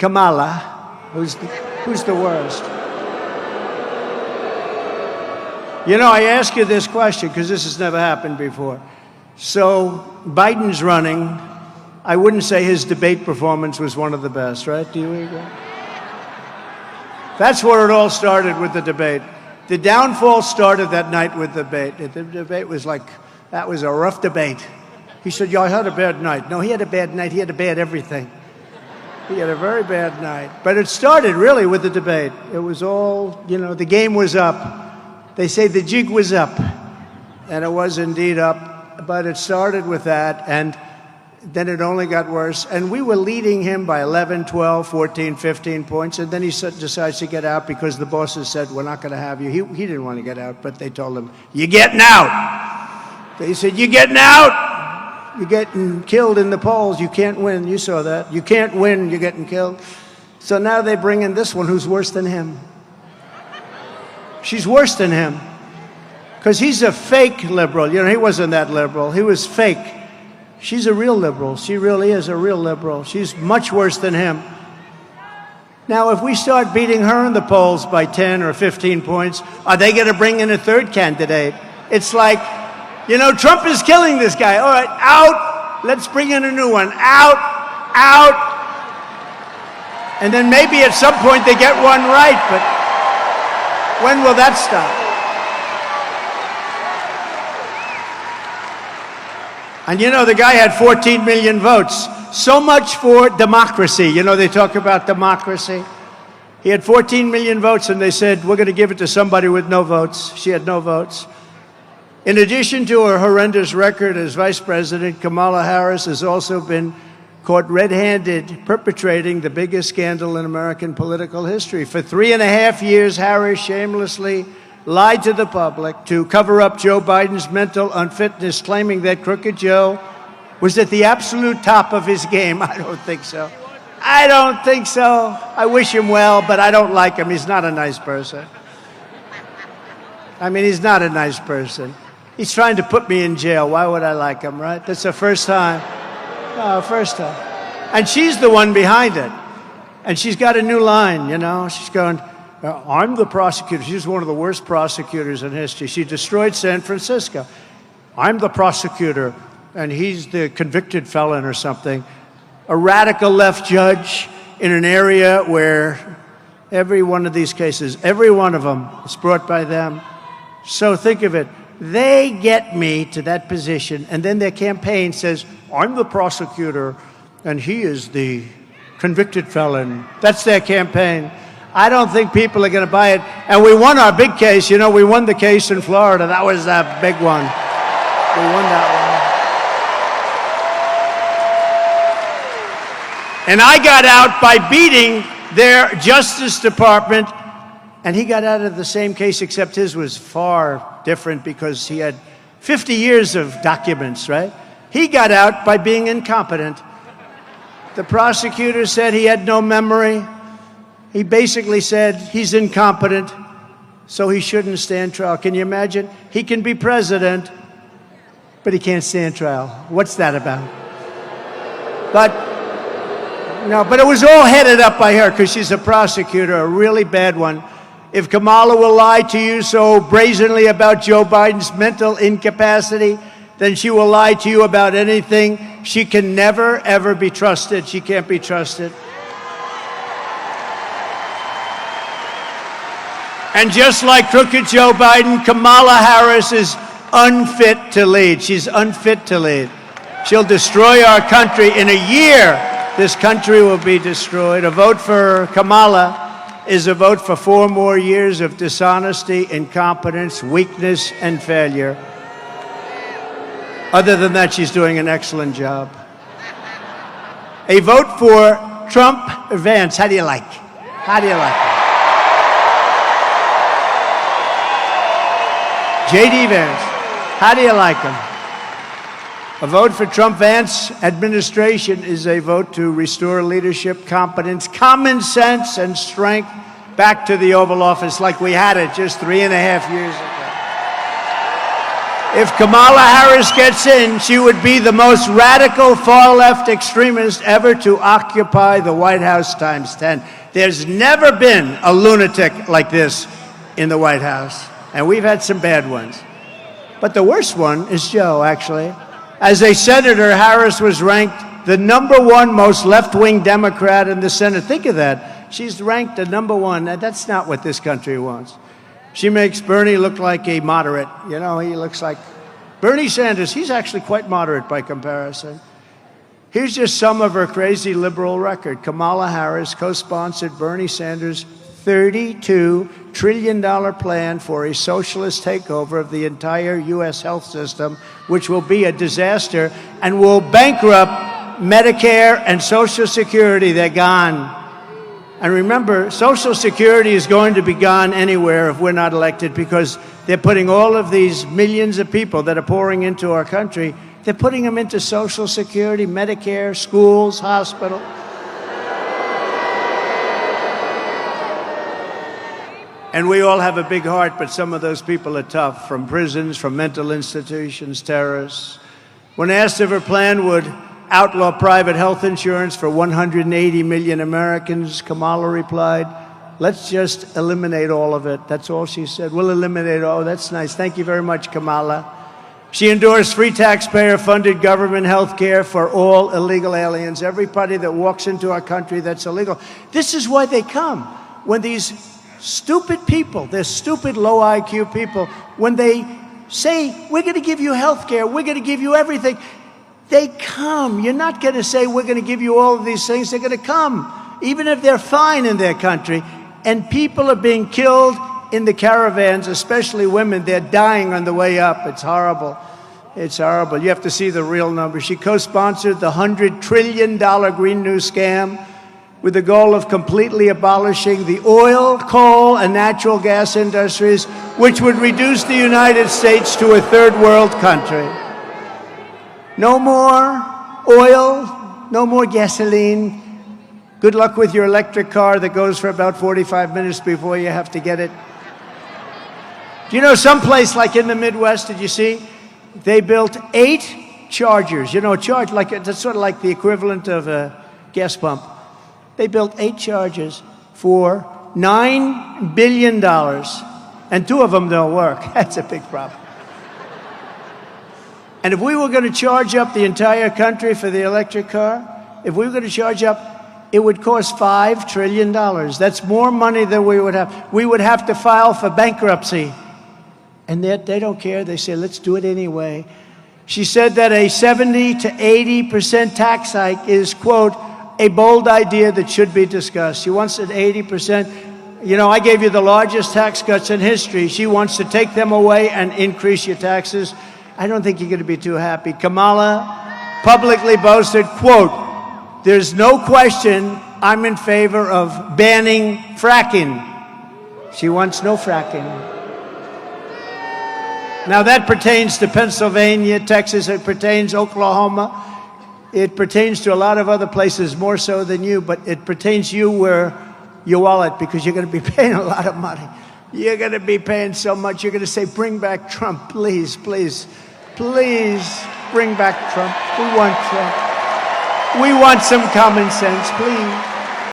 Kamala, who's the worst? You know, I ask you this question because this has never happened before. So Biden's running. I wouldn't say his debate performance was one of the best, right? Do you agree? That's where it all started, with the debate. The downfall started that night with the debate. The debate was like, that was a rough debate. He said, yeah, I had a bad night. No, he had a bad night. He had a bad everything. He had a very bad night. But it started really with the debate. It was all, you know, the game was up. They say the jig was up. And it was indeed up. But it started with that. And then it only got worse. And we were leading him by 11, 12, 14, 15 points. And then he decides to get out because the bosses said, we're not going to have you. He didn't want to get out, but they told him, you're getting out. They said, you're getting out. You're getting killed in the polls. You can't win. You saw that. You can't win. You're getting killed. So now they bring in this one who's worse than him. She's worse than him because he's a fake liberal. You know, he wasn't that liberal. He was fake. She's a real liberal. She really is a real liberal. She's much worse than him. Now, if we start beating her in the polls by 10 or 15 points, are they going to bring in a third candidate? It's like, you know, Trump is killing this guy. All right, out. Let's bring in a new one. Out, out. And then maybe at some point they get one right, but when will that stop? And you know, the guy had 14 million votes. So much for democracy. You know, they talk about democracy. He had 14 million votes, and they said, we're going to give it to somebody with no votes. She had no votes. In addition to her horrendous record as vice president, Kamala Harris has also been caught red-handed perpetrating the biggest scandal in American political history. For 3.5 years, Harris shamelessly lied to the public to cover up Joe Biden's mental unfitness, claiming that Crooked Joe was at the absolute top of his game. I don't think so. I don't think so. I wish him well, but I don't like him. He's not a nice person. I mean, he's not a nice person. He's trying to put me in jail. Why would I like him, right? That's the first time. Oh, first time. And she's the one behind it. And she's got a new line, you know. She's going, I'm the prosecutor. She's one of the worst prosecutors in history. She destroyed San Francisco. I'm the prosecutor, and he's the convicted felon or something. A radical left judge in an area where every one of these cases, every one of them is brought by them. So think of it. They get me to that position, and then their campaign says, I'm the prosecutor, and he is the convicted felon. That's their campaign. I don't think people are going to buy it. And we won our big case. You know, we won the case in Florida. That was that big one. We won that one. And I got out by beating their Justice Department. And he got out of the same case, except his was far different because he had 50 years of documents, right? He got out by being incompetent. The prosecutor said he had no memory. He basically said he's incompetent, so he shouldn't stand trial. Can you imagine? He can be president, but he can't stand trial. What's that about? But it was all headed up by her because she's a prosecutor, a really bad one. If Kamala will lie to you so brazenly about Joe Biden's mental incapacity, then she will lie to you about anything. She can never, ever be trusted. She can't be trusted. And just like Crooked Joe Biden, Kamala Harris is unfit to lead. She's unfit to lead. She'll destroy our country. In a year, this country will be destroyed. A vote for Kamala is a vote for 4 more years of dishonesty, incompetence, weakness, and failure. Other than that, she's doing an excellent job. A vote for Trump Vance. How do you like? How do you like him? J.D. Vance. How do you like him? A vote for Trump Vance administration is a vote to restore leadership, competence, common sense, and strength back to the Oval Office like we had it just 3.5 years ago. If Kamala Harris gets in, she would be the most radical far-left extremist ever to occupy the White House times 10. There's never been a lunatic like this in the White House, and we've had some bad ones. But the worst one is Joe, actually. As a senator, Harris was ranked the #1 most left-wing Democrat in the Senate. Think of that. She's ranked the #1. That's not what this country wants. She makes Bernie look like a moderate. You know, he looks like Bernie Sanders. He's actually quite moderate by comparison. Here's just some of her crazy liberal record. Kamala Harris co-sponsored Bernie Sanders' $32 trillion plan for a socialist takeover of the entire U.S. health system, which will be a disaster and will bankrupt Medicare and Social Security. They're gone. And remember, Social Security is going to be gone anywhere if we're not elected, because they're putting all of these millions of people that are pouring into our country, they're putting them into Social Security, Medicare, schools, hospitals. And we all have a big heart, but some of those people are tough, from prisons, from mental institutions, terrorists. When asked if her plan would outlaw private health insurance for 180 million Americans, Kamala replied, "Let's just eliminate all of it." That's all she said. We'll eliminate all. That's nice. Thank you very much, Kamala. She endorsed free taxpayer-funded government health care for all illegal aliens, everybody that walks into our country that's illegal. This is why they come. When these stupid people, they're stupid, low IQ people, when they say, we're going to give you health care, we're going to give you everything, they come. You're not going to say, we're going to give you all of these things. They're going to come, even if they're fine in their country. And people are being killed in the caravans, especially women. They're dying on the way up. It's horrible. It's horrible. You have to see the real numbers. She co-sponsored the $100 trillion Green New scam with the goal of completely abolishing the oil, coal, and natural gas industries, which would reduce the United States to a third world country. No more oil, no more gasoline. Good luck with your electric car that goes for about 45 minutes before you have to get it. Do you know someplace like in the Midwest, did you see? They built 8 chargers. You know, that's sort of like the equivalent of a gas pump. They built 8 chargers for $9 billion, and 2 of them don't work. That's a big problem. And if we were going to charge up the entire country for the electric car, if we were going to charge up, it would cost $5 trillion. That's more money than we would have. We would have to file for bankruptcy. And they don't care. They say, let's do it anyway. She said that a 70 to 80% tax hike is, quote, a bold idea that should be discussed. She wants an 80%. You know, I gave you the largest tax cuts in history. She wants to take them away and increase your taxes. I don't think you're going to be too happy. Kamala publicly boasted, quote, "There's no question I'm in favor of banning fracking." She wants no fracking. Now that pertains to Pennsylvania, Texas, it pertains to Oklahoma. It pertains to a lot of other places, more so than you, but it pertains to you where your wallet, because you're going to be paying a lot of money. You're going to be paying so much, you're going to say, bring back Trump, please, please, please bring back Trump. We want Trump. We want some common sense, please.